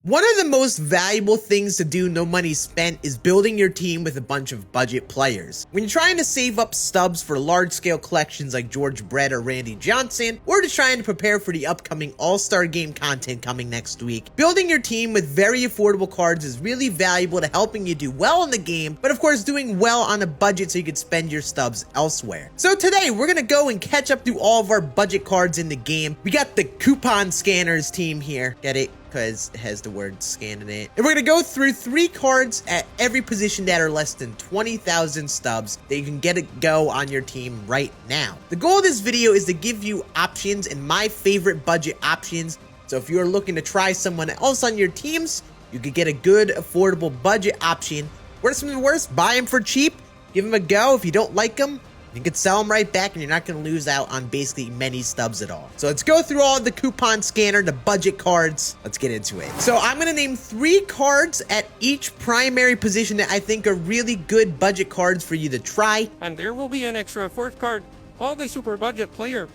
One of the most valuable things to do, no money spent, is building your team with a bunch of budget players. When you're trying to save up stubs for large-scale collections like George Brett or Randy Johnson, or just trying to prepare for the upcoming All-Star Game content coming next week, building your team with very affordable cards is really valuable to helping you do well in the game, but of course doing well on a budget so you can spend your stubs elsewhere. So today, we're gonna go and catch up through all of our budget cards in the game. We got the coupon scanners team here. Get it? Because it has the word scan in it. And we're going to go through 3 cards at every position that are less than 20,000 stubs that you can get a go on your team right now. The goal of this video is to give you options and my favorite budget options. So if you're looking to try someone else on your teams, you could get a good, affordable budget option. Worst comes to worst, buy them for cheap, give them a go. If you don't like them, you can sell them right back and you're not going to lose out on basically many stubs at all. So let's go through all the coupon scanner, the budget cards. Let's get into it. So I'm going to name 3 cards at each primary position that I think are really good budget cards for you to try. And there will be an extra 4th card, all the super budget player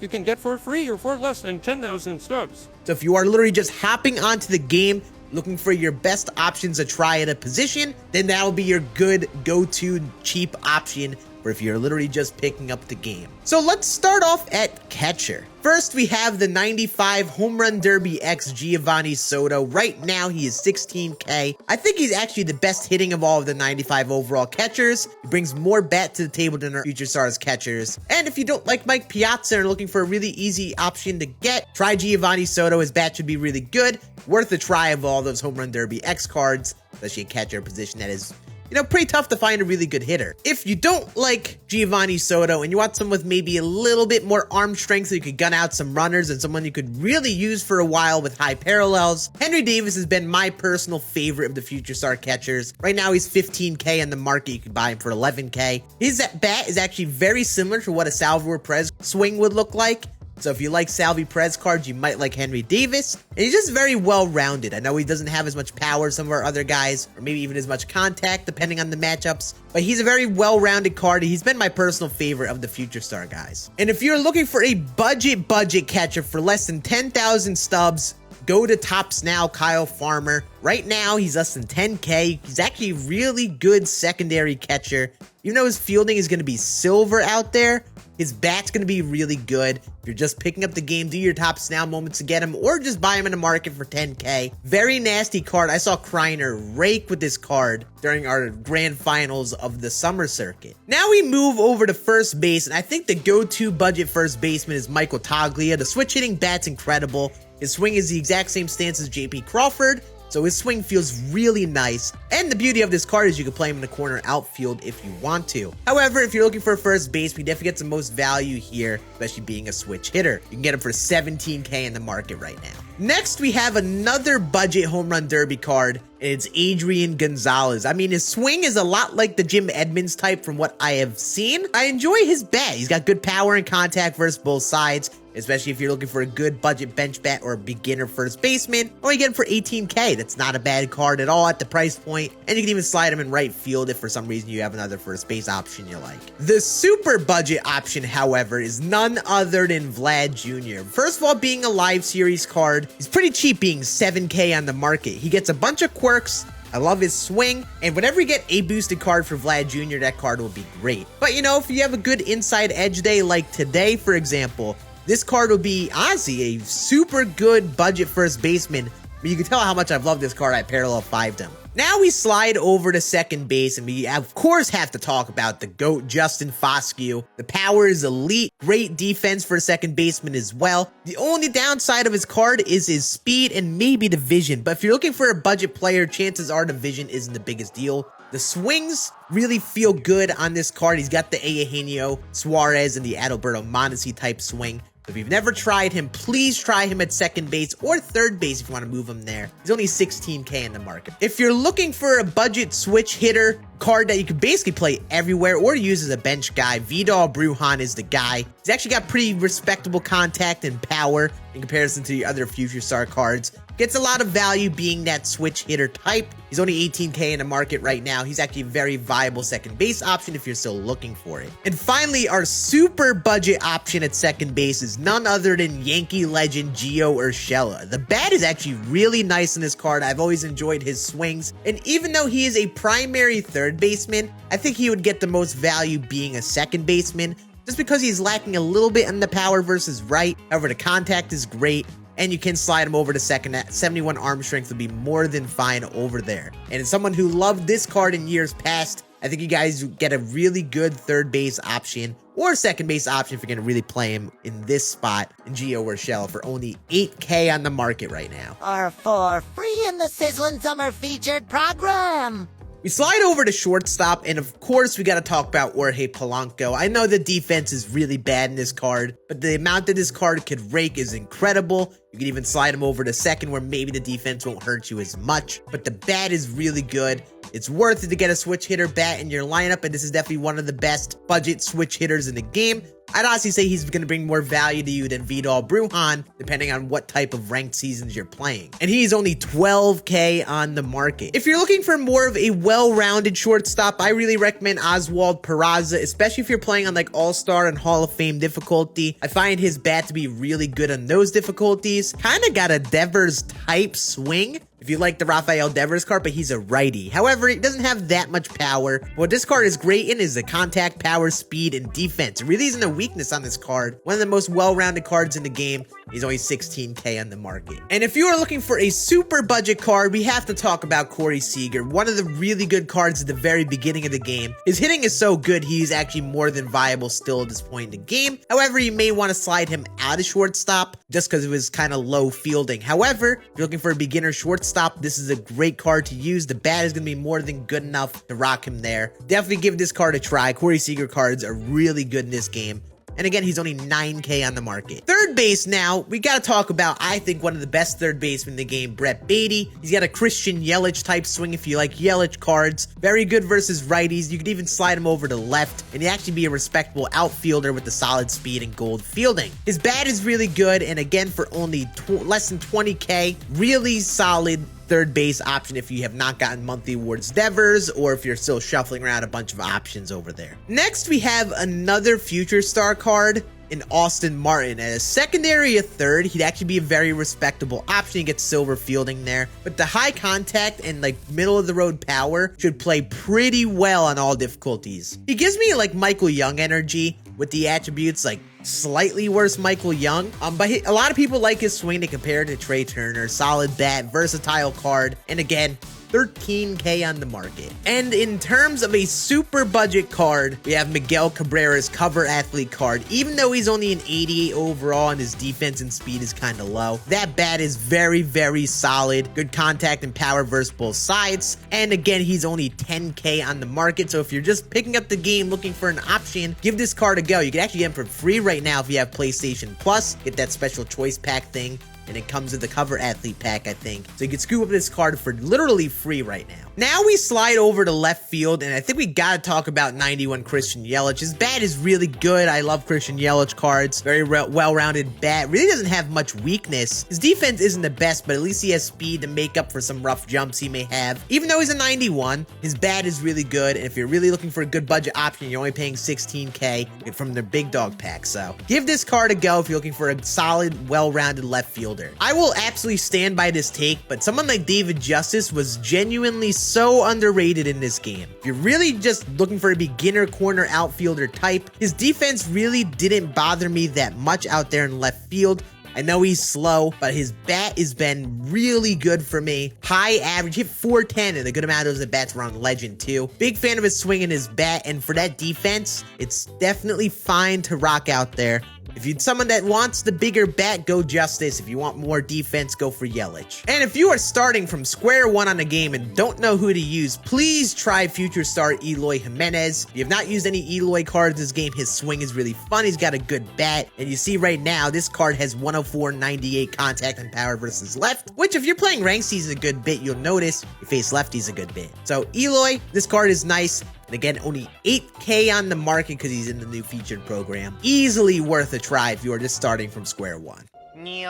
you can get for free or for less than 10,000 stubs. So if you are literally just hopping onto the game, looking for your best options to try at a position, then that will be your good go-to cheap option or if you're literally just picking up the game. So let's start off at catcher. First, we have the 95 Home Run Derby X Giovanni Soto. Right now, he is 16K. I think he's actually the best hitting of all of the 95 overall catchers. He brings more bat to the table than our Future Stars catchers. And if you don't like Mike Piazza and are looking for a really easy option to get, try Giovanni Soto. His bat should be really good. Worth a try of all those Home Run Derby X cards, especially a catcher position that is, you know, pretty tough to find a really good hitter. If you don't like Giovanni Soto and you want someone with maybe a little bit more arm strength so you could gun out some runners and someone you could really use for a while with high parallels, Henry Davis has been my personal favorite of the Future Star catchers. Right now he's 15K on the market. You can buy him for 11K. His bat is actually very similar to what a Salvador Perez swing would look like. So if you like Salvi Perez cards, you might like Henry Davis. And he's just very well-rounded. I know he doesn't have as much power as some of our other guys, or maybe even as much contact, depending on the matchups. But he's a very well-rounded card. He's been my personal favorite of the Future Star guys. And if you're looking for a budget catcher for less than 10,000 stubs, go to Tops Now, Kyle Farmer. Right now, he's less than 10K. He's actually a really good secondary catcher. Even though his fielding is going to be silver out there, his bat's going to be really good. If you're just picking up the game, do your Tops Now moments to get him, or just buy him in the market for 10K. Very nasty card. I saw Kreiner rake with this card during our grand finals of the summer circuit. Now we move over to first base, and I think the go-to budget first baseman is Michael Toglia. The switch hitting bat's incredible. His swing is the exact same stance as JP Crawford, so his swing feels really nice. And the beauty of this card is you can play him in the corner outfield if you want to. However, if you're looking for a first base, we definitely get the most value here, especially being a switch hitter. You can get him for 17K in the market right now. Next, we have another budget home run derby card, and it's Adrian Gonzalez. I mean, his swing is a lot like the Jim Edmonds type from what I have seen. I enjoy his bat. He's got good power and contact versus both sides, especially if you're looking for a good budget bench bat or a beginner first baseman. Or you get him for 18K. That's not a bad card at all at the price point. And you can even slide him in right field if for some reason you have another first base option you like. The super budget option, however, is none other than Vlad Jr. First of all, being a live series card, he's pretty cheap, being 7K on the market. He gets a bunch of quirks. I love his swing, and whenever you get a boosted card for Vlad Jr., that card will be great. But you know, if you have a good inside edge day like today, for example, this card will be, honestly, a super good budget first baseman. But you can tell how much I've loved this card. I parallel 5'd him. Now we slide over to second base, and we of course have to talk about the GOAT, Justin Foscue. The power is elite, great defense for a second baseman as well. The only downside of his card is his speed and maybe the vision, but if you're looking for a budget player, chances are the vision isn't the biggest deal. The swings really feel good on this card. He's got the Eugenio Suarez and the Adalberto Mondesi type swing. If you've never tried him, please try him at second base or third base if you want to move him there. He's only 16K in the market. If you're looking for a budget switch hitter card that you can basically play everywhere or use as a bench guy, Vidal Brujan is the guy. He's actually got pretty respectable contact and power in comparison to the other Future Star cards. Gets a lot of value being that switch hitter type. He's only 18K in the market right now. He's actually a very viable second base option if you're still looking for it. And finally, our super budget option at second base is none other than Yankee legend Gio Urshela. The bat is actually really nice in this card. I've always enjoyed his swings. And even though he is a primary third baseman, I think he would get the most value being a second baseman, just because he's lacking a little bit in the power versus right. However, the contact is great, and you can slide him over to second. At 71 arm strength would be more than fine over there. And as someone who loved this card in years past, I think you guys get a really good third base option or second base option if you're going to really play him in this spot in Gio Urshela for only 8K on the market right now. Or for free in the Sizzling Summer featured program. We slide over to shortstop, and of course, we got to talk about Jorge Polanco. I know the defense is really bad in this card, but the amount that this card could rake is incredible. You can even slide him over to second, where maybe the defense won't hurt you as much, but the bat is really good. It's worth it to get a switch hitter bat in your lineup, and this is definitely one of the best budget switch hitters in the game. I'd honestly say he's going to bring more value to you than Vidal Brujan, depending on what type of ranked seasons you're playing. And he's only 12K on the market. If you're looking for more of a well-rounded shortstop, I really recommend Oswald Peraza, especially if you're playing on like All-Star and Hall of Fame difficulty. I find his bat to be really good on those difficulties. Kind of got a Devers type swing, if you like the Rafael Devers card, but he's a righty. However, he doesn't have that much power. What this card is great in is the contact, power, speed, and defense. It really isn't a weakness on this card. One of the most well-rounded cards in the game. He's only 16K on the market. And if you are looking for a super budget card, we have to talk about Corey Seager. One of the really good cards at the very beginning of the game. His hitting is so good, he's actually more than viable still at this point in the game. However, you may want to slide him out of shortstop just because it was kind of low fielding. However, if you're looking for a beginner shortstop, this is a great card to use. The bat is going to be more than good enough to rock him there. Definitely give this card a try. Corey Seager cards are really good in this game. And again, he's only 9K on the market. Third base now, we got to talk about, I think, one of the best third basemen in the game, Brett Beatty. He's got a Christian Yelich type swing if you like Yelich cards. Very good versus righties. You could even slide him over to left, and he'd actually be a respectable outfielder with the solid speed and gold fielding. His bat is really good, and again, for only less than 20K, really solid third base option if you have not gotten monthly awards Devers, or if you're still shuffling around a bunch of options over there. Next, we have another future star card in Austin Martin. At a secondary or third, he'd actually be a very respectable option. You get silver fielding there, but the high contact and like middle of the road power should play pretty well on all difficulties. He gives me like Michael Young energy with the attributes like slightly worse Michael Young, but a lot of people like his swing to compare to Trey Turner. Solid bat, versatile card, and again, 13K on the market. And in terms of a super budget card, we have Miguel Cabrera's cover athlete card. Even though he's only an 88 overall and his defense and speed is kind of low, that bat is very, very solid. Good contact and power versus both sides. And again, he's only 10K on the market. So if you're just picking up the game looking for an option, give this card a go. You can actually get him for free right now if you have PlayStation Plus. Get that special choice pack thing. And it comes with the cover athlete pack, I think. So you can scoop up this card for literally free right now. Now we slide over to left field, and I think we gotta talk about 91 Christian Yelich. His bat is really good. I love Christian Yelich cards. Very well-rounded bat. Really doesn't have much weakness. His defense isn't the best, but at least he has speed to make up for some rough jumps he may have. Even though he's a 91, his bat is really good. And if you're really looking for a good budget option, you're only paying 16K from their big dog pack. So give this card a go if you're looking for a solid, well-rounded left fielder. I will absolutely stand by this take, but someone like David Justice was genuinely so underrated in this game. If you're really just looking for a beginner corner outfielder type, his defense really didn't bother me that much out there in left field. I know he's slow, but his bat has been really good for me. High average, hit 410, and a good amount of those at bats were on legend too. Big fan of his swing and his bat, and for that defense, it's definitely fine to rock out there. If you're someone that wants the bigger bat, go Justice. If you want more defense, go for Yelich. And if you are starting from square one on a game and don't know who to use, please try future star Eloy Jimenez. If you have not used any Eloy cards this game, his swing is really fun. He's got a good bat. And you see right now, this card has 104, 98 contact and power versus left, which if you're playing ranked season a good bit, you'll notice you face lefties a good bit. So Eloy, this card is nice. And again, only 8K on the market because he's in the new featured program. Easily worth a try if you are just starting from square one. We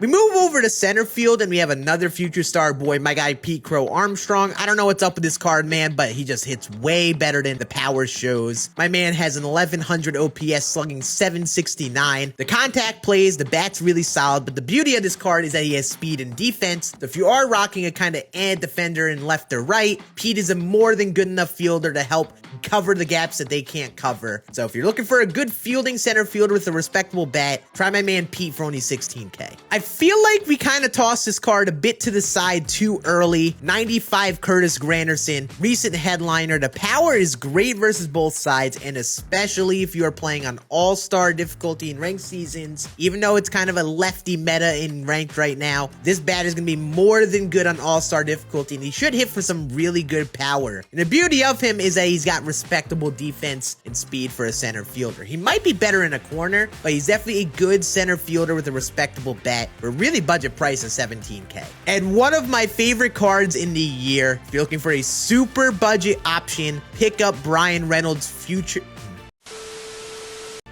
move over to center field and we have another future star boy, my guy Pete Crow Armstrong. I don't know what's up with this card, man, but he just hits way better than the power shows. My man has an 1100 OPS, slugging 769. The contact plays, the bat's really solid, but the beauty of this card is that he has speed and defense. So if you are rocking a kind of defender in left or right, Pete is a more than good enough fielder to help cover the gaps that they can't cover. So if you're looking for a good fielding center fielder with a respectable bat, try my man Pete for only 16K. I feel like we kind of tossed this card a bit to the side too early. 95 Curtis Granderson, recent headliner. The power is great versus both sides, and especially if you are playing on all-star difficulty in ranked seasons. Even though it's kind of a lefty meta in ranked right now, this bat is going to be more than good on all-star difficulty, and he should hit for some really good power. And the beauty of him is that he's got respectable defense and speed for a center fielder. He might be better in a corner, but he's definitely a good center fielder with a respectable bat for a really budget price of 17K. And one of my favorite cards in the year, if you're looking for a super budget option, pick up Brian Reynolds' future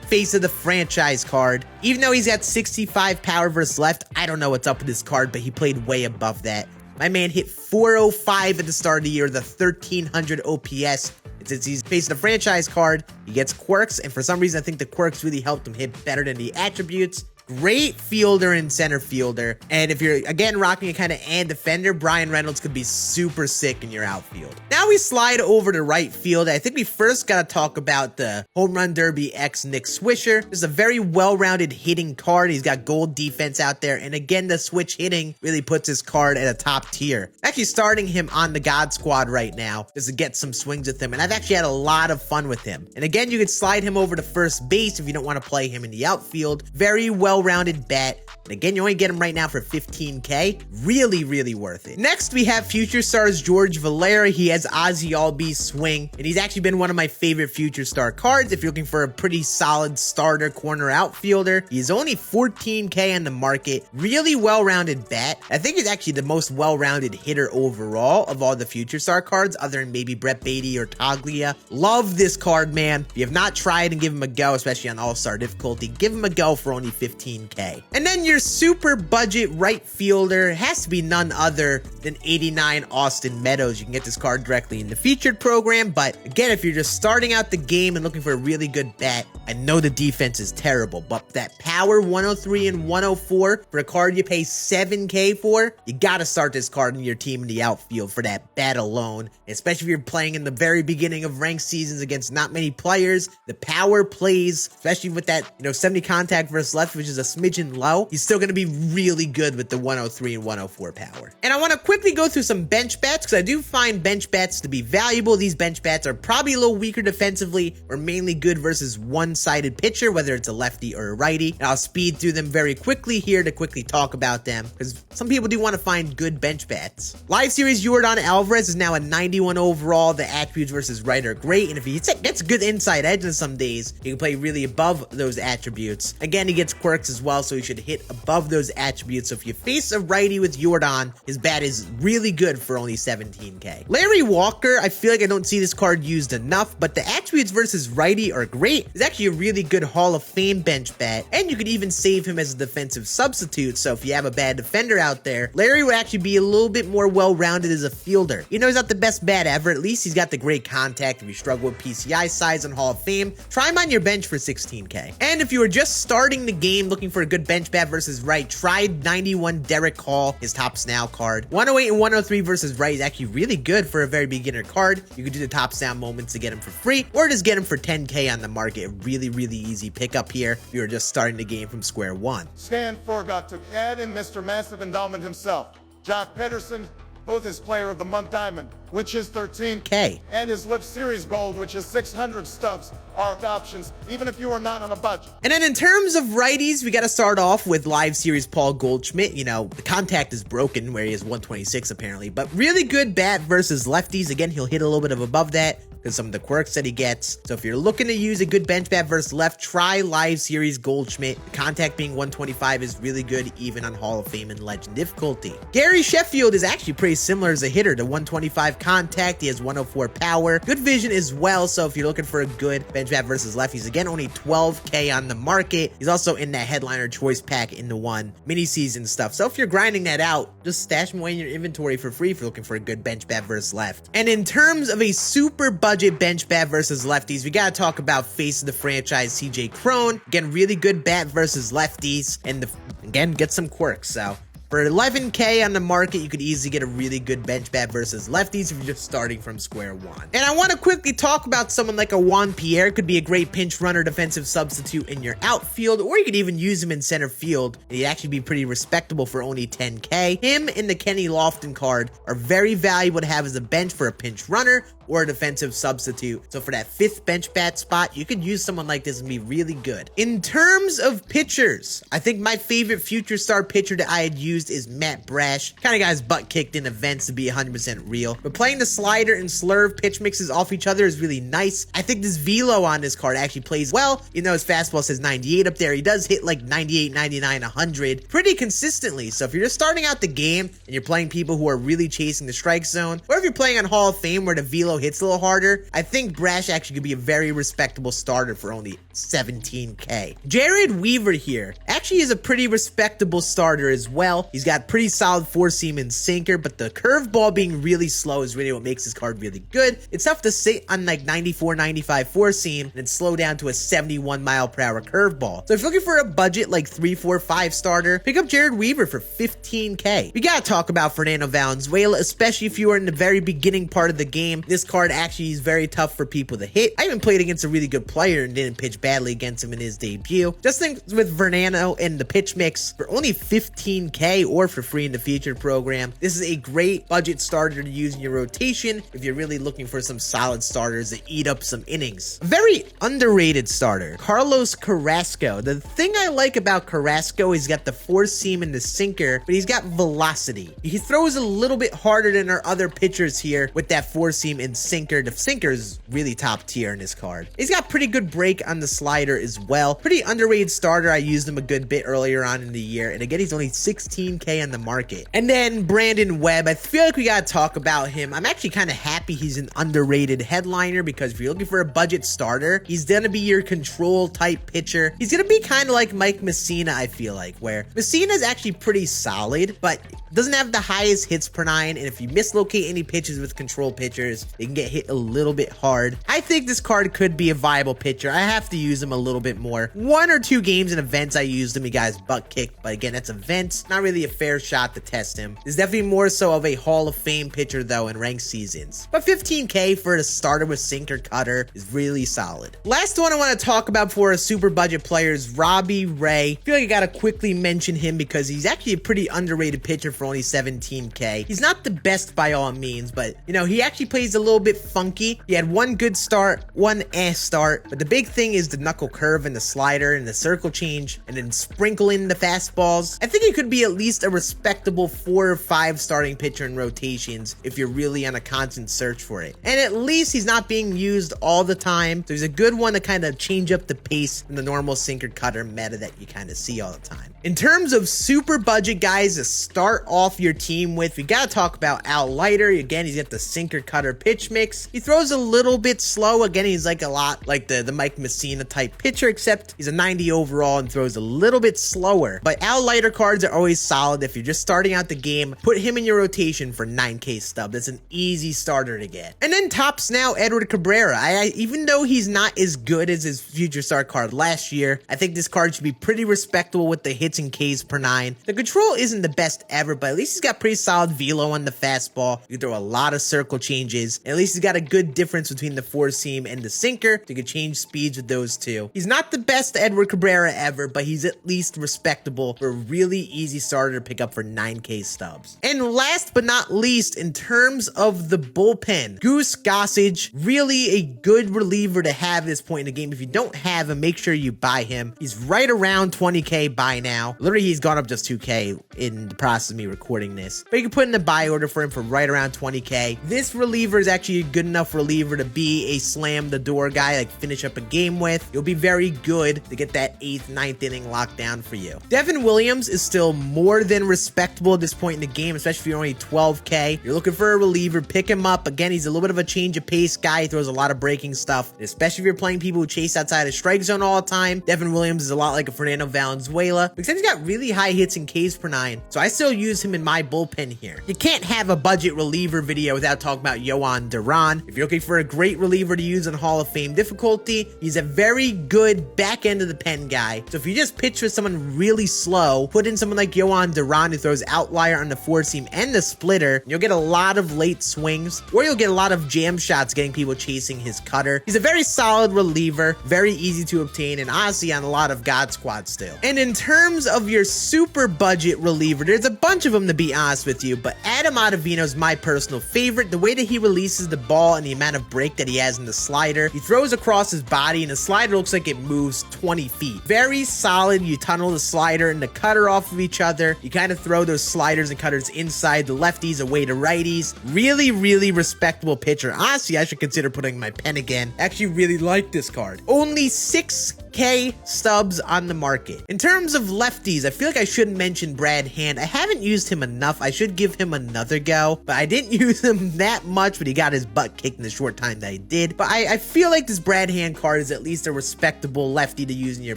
face of the franchise card. Even though he's got 65 power versus left, I don't know what's up with this card, but he played way above that. My man hit 405 at the start of the year, the 1300 OPS. Since he's facing a franchise card, he gets quirks, and for some reason I think the quirks really helped him hit better than the attributes. Great fielder and center fielder. And if you're, again, rocking a kind of defender, Brian Reynolds could be super sick in your outfield. Now we slide over to right field. I think we first got to talk about the Home Run Derby X Nick Swisher. This is a very well-rounded hitting card. He's got gold defense out there. And again, the switch hitting really puts his card at a top tier. Actually starting him on the God Squad right now just to get some swings with him. And I've actually had a lot of fun with him. And again, you could slide him over to first base if you don't want to play him in the outfield. Very well-rounded bat. And again, you only get him right now for 15K. Really, really worth it. Next, we have Future Stars George Valera. He has Ozzy Albies swing, and he's actually been one of my favorite Future Star cards if you're looking for a pretty solid starter corner outfielder. He's only 14K on the market. Really well-rounded bat. I think he's actually the most well-rounded hitter overall of all the Future Star cards, other than maybe Brett Beatty or Toglia. Love this card, man. If you have not tried and give him a go, especially on All-Star difficulty, give him a go for only 15K. And then your super budget right fielder has to be none other than 89 Austin Meadows. You can get this card directly in the featured program, but again, if you're just starting out the game and looking for a really good bat, I know the defense is terrible, but that power 103 and 104 for a card you pay 7K for, you gotta start this card in your team in the outfield for that bat alone, especially if you're playing in the very beginning of ranked seasons against not many players. The power plays, especially with that, 70 contact versus left, which is a smidgen low. He's still going to be really good with the 103 and 104 power. And I want to quickly go through some bench bats because I do find bench bats to be valuable. These bench bats are probably a little weaker defensively or mainly good versus one-sided pitcher, whether it's a lefty or a righty. And I'll speed through them very quickly here to quickly talk about them because some people do want to find good bench bats. Live Series Yordan Alvarez is now a 91 overall. The attributes versus right are great, and if he gets good inside edge on some days, he can play really above those attributes. Again, he gets quirks as well, so he should hit above those attributes. So if you face a righty with Yordan, his bat is really good for only 17K. Larry Walker, I feel like I don't see this card used enough, but the attributes versus righty are great. He's actually a really good Hall of Fame bench bat, and you could even save him as a defensive substitute. So if you have a bad defender out there, Larry would actually be a little bit more well-rounded as a fielder. He's not the best bat ever. At least he's got the great contact. If you struggle with PCI size on Hall of Fame, try him on your bench for 16K. And if you were just starting the game looking for a good bench bat versus right, try 91 Derek Hall, his Topps Now card. 108 and 103 versus right is actually really good for a very beginner card. You could do the Topps Now moments to get him for free, or just get him for 10K on the market. Really, really easy pickup here if you're just starting the game from square one. Scann forgot to add in Mr. Massive Endowment himself, Jock Pederson, both his Player of the Month Diamond, which is 13K, and his Live Series Gold, which is 600 stubs, are options, even if you are not on a budget. And then in terms of righties, we got to start off with Live Series Paul Goldschmidt. The contact is broken where he has 126 apparently, but really good bat versus lefties. Again, he'll hit a little bit of above that. because some of the quirks that he gets. So if you're looking to use a good bench bat versus left, try Live Series Goldschmidt. The contact being 125 is really good even on Hall of Fame and Legend difficulty. Gary Sheffield is actually pretty similar as a hitter to 125 contact. He has 104 power, good vision as well. So if you're looking for a good bench bat versus lefties, again, only 12K on the market. He's also in that headliner choice pack in the one mini season stuff. So if you're grinding that out, just stash him away in your inventory for free if you're looking for a good bench bat versus left. And in terms of a super budget bench bat versus lefties, we gotta talk about face of the franchise, CJ Cron. Again, really good bat versus lefties, and again, get some quirks. So for 11K on the market, you could easily get a really good bench bat versus lefties if you're just starting from square one. And I want to quickly talk about someone like a Juan Pierre. Could be a great pinch runner defensive substitute in your outfield, or you could even use him in center field, and he'd actually be pretty respectable for only 10K. Him and the Kenny Lofton card are very valuable to have as a bench for a pinch runner or a defensive substitute. So for that 5th bench bat spot, you could use someone like this and be really good. In terms of pitchers, I think my favorite future star pitcher that I had used is Matt Brash. Kind of got his butt kicked in events to be 100% real. But playing the slider and slurve pitch mixes off each other is really nice. I think this velo on this card actually plays well. You know, his fastball says 98 up there. He does hit like 98, 99, 100 pretty consistently. So if you're just starting out the game and you're playing people who are really chasing the strike zone, or if you're playing on Hall of Fame where the velo hits a little harder, I think Brash actually could be a very respectable starter for only 17K. Jared Weaver here actually is a pretty respectable starter as well. He's got pretty solid 4-seam and sinker, but the curveball being really slow is really what makes his card really good. It's tough to sit on like 94, 95 4-seam and then slow down to a 71 mile per hour curveball. So if you're looking for a budget like 3, 4, 5 starter, pick up Jared Weaver for 15K. We gotta talk about Fernando Valenzuela, especially if you are in the very beginning part of the game. This card actually is very tough for people to hit. I even played against a really good player and didn't pitch badly against him in his debut. Just think with Fernando and the pitch mix for only 15K or for free in the featured program, this is a great budget starter to use in your rotation if you're really looking for some solid starters that eat up some innings. A very underrated starter, Carlos Carrasco. The thing I like about Carrasco is he's got the 4-seam and the sinker, but he's got velocity. He throws a little bit harder than our other pitchers here with that 4-seam and sinker. The sinker is really top tier in this card. He's got pretty good break on the slider as well. Pretty underrated starter. I used him a good bit earlier on in the year, and again, he's only 16K on the market. And then Brandon Webb, I feel like we gotta talk about him. I'm actually kind of happy he's an underrated headliner, because if you're looking for a budget starter, he's gonna be your control type pitcher. He's gonna be kind of like Mike Messina, I feel like, where Messina is actually pretty solid, but doesn't have the highest hits per 9, and if you mislocate any pitches with control pitchers, they can get hit a little bit hard. I think this card could be a viable pitcher. I have to use him a little bit more. 1 or 2 games in events I used him, he got his butt kicked, but again, that's events, not really a fair shot to test him. There's definitely more so of a Hall of Fame pitcher though in ranked seasons. But 15K for a starter with sinker cutter is really solid. Last one I want to talk about for a super budget player is Robbie Ray. I feel like I gotta quickly mention him because he's actually a pretty underrated pitcher for only 17K. He's not the best by all means, but you know, he actually plays a little bit funky. He had 1 good start, 1 start, but the big thing is the knuckle curve and the slider and the circle change, and then sprinkle in the fastballs. I think he could be at least a respectable 4 or 5 starting pitcher in rotations if you're really on a constant search for it. And at least he's not being used all the time, so he's a good one to kind of change up the pace from the normal sinker cutter meta that you kind of see all the time. In terms of super budget guys to start off your team with, we gotta talk about Al Leiter. Again, he's got the sinker cutter pitch mix. He throws a little bit slow. Again, he's like a lot like the Mike Messina type pitcher, except he's a 90 overall and throws a little bit slower. But Al Leiter cards are always solid. If you're just starting out the game, put him in your rotation for 9K stub. That's an easy starter to get. And then tops now Edward Cabrera. Even though he's not as good as his future star card last year, I think this card should be pretty respectable with the hits and Ks per 9. The control isn't the best ever, but at least he's got pretty solid velo on the fastball. You can throw a lot of circle changes. And at least he's got a good difference between the 4-seam and the sinker. You can change speeds with those two. He's not the best Edward Cabrera ever, but he's at least respectable for a really easy starter to pick up for 9K stubs. And last but not least, in terms of the bullpen, bullpen. Goose Gossage, really a good reliever to have at this point in the game. If you don't have him, make sure you buy him. He's right around 20K by now. Literally, he's gone up just 2K in the process of me recording this. But you can put in the buy order for him for right around 20K. This reliever is actually a good enough reliever to be a slam the door guy, like finish up a game with. You'll be very good to get that 8th, 9th inning locked down for you. Devin Williams is still more than respectable at this point in the game, especially if you're only 12K. You're looking for a reliever, pick him up. Again, he's a little bit of a change of pace guy. He throws a lot of breaking stuff, especially if you're playing people who chase outside of strike zone all the time. Devin Williams is a lot like a Fernando Valenzuela, except he's got really high hits and Ks per 9, so I still use him in my bullpen here. You can't have a budget reliever video without talking about Yohan Duran. If you're looking for a great reliever to use in Hall of Fame difficulty, he's a very good back end of the pen guy. So if you just pitch with someone really slow, put in someone like Yohan Duran who throws outlier on the 4-seam and the splitter, you'll get a lot of late swings, or you'll get a lot of jam shots getting people chasing his cutter. He's a very solid reliever, very easy to obtain, and honestly on a lot of God Squads still. And in terms of your super budget reliever, there's a bunch of them to be honest with you, but Adam Ottavino is my personal favorite. The way that he releases the ball and the amount of break that he has in the slider, he throws across his body and the slider looks like it moves 20 feet. Very solid. You tunnel the slider and the cutter off of each other. You kind of throw those sliders and cutters inside the lefties away to righties. Really, really respectable pitcher. Honestly, I should consider putting my pen again. Actually really like this card. Only 6K stubs on the market. In terms of lefties, I feel like I should mention Brad Hand. I haven't used him enough. I should give him another go, but I didn't use him that much, but he got his butt kicked in the short time that he did. But I feel like this Brad Hand card is at least a respectable lefty to use in your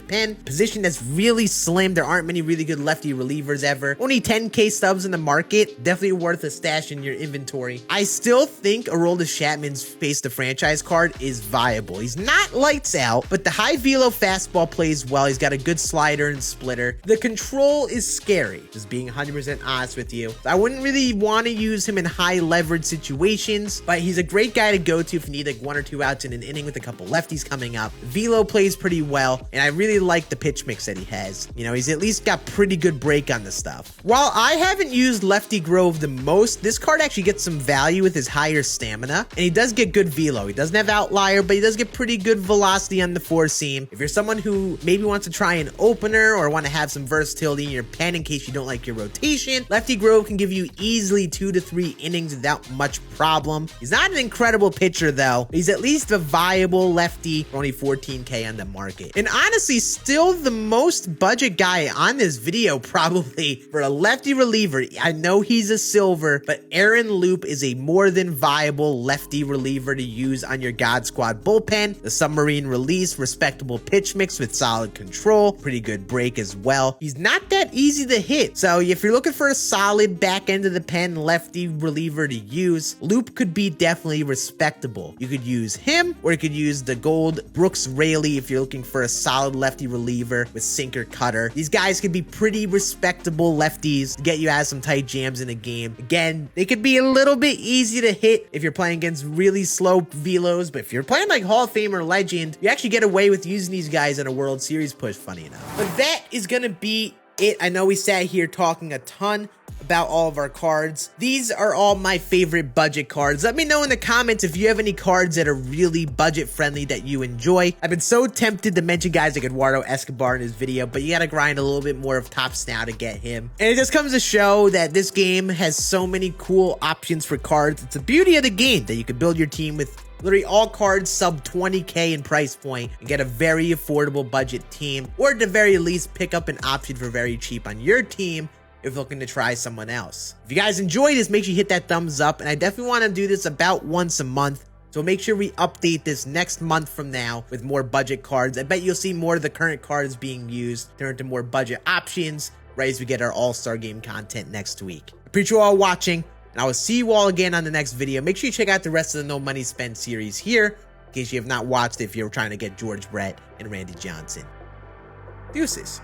pen. Position that's really slim. There aren't many really good lefty relievers ever. Only 10K stubs in the market. Definitely worth a stash in your inventory. I still think Aroldis Chapman's Face the Franchise card is viable. He's not lights out, but the high velo fastball plays well. He's got a good slider and splitter. The control is scary, just being 100% honest with you. I wouldn't really want to use him in high leverage situations, but he's a great guy to go to if you need like 1 or 2 outs in an inning with a couple lefties coming up. Velo plays pretty well, and I really like the pitch mix that he has. You know, he's at least got pretty good break on the stuff. While I haven't used Lefty Grove the most, this card actually gets some value with his higher stamina, and he does get good velo. He doesn't have outlier, but he does get pretty good velocity on the 4-seam. If you're someone who maybe wants to try an opener or want to have some versatility in your pen in case you don't like your rotation, Lefty Grove can give you easily 2 to 3 innings without much problem. He's not an incredible pitcher though. He's at least a viable lefty for only 14K on the market. And honestly, still the most budget guy on this video probably for a lefty reliever. I know he's a silver, but Aaron Loop is a more than viable lefty reliever to use on your God Squad bullpen. The submarine release, respectable pitch mix with solid control, pretty good break as well. He's not that easy to hit. So if you're looking for a solid back end of the pen lefty reliever to use, Loop could be definitely respectable. You could use him, or you could use the gold Brooks Raley if you're looking for a solid lefty reliever with sinker cutter. These guys could be pretty respectable lefties to get you out of some tight jams in a game. Again, they could be a little bit easy to hit if you're playing against really slow velos, but if you're playing like Hall of Famer legend, you actually get away with using these guys in a World Series push, funny enough. But that is gonna be it. I know we sat here talking a ton about all of our cards. These are all my favorite budget cards. Let me know in the comments if you have any cards that are really budget friendly that you enjoy. I've been so tempted to mention guys like Eduardo Escobar in this video, but you gotta grind a little bit more of Topps now to get him. And it just comes to show that this game has so many cool options for cards. It's the beauty of the game that you can build your team with literally all cards sub 20K in price point and get a very affordable budget team, or at the very least pick up an option for very cheap on your team if looking to try someone else. If you guys enjoyed this, make sure you hit that thumbs up, and I definitely want to do this about once a month. So make sure we update this next month from now with more budget cards. I bet you'll see more of the current cards being used, turn into more budget options right as we get our All-Star Game content next week. Appreciate you all watching, and I will see you all again on the next video. Make sure you check out the rest of the No Money Spent series here, in case you have not watched it if you're trying to get George Brett and Randy Johnson. Deuces.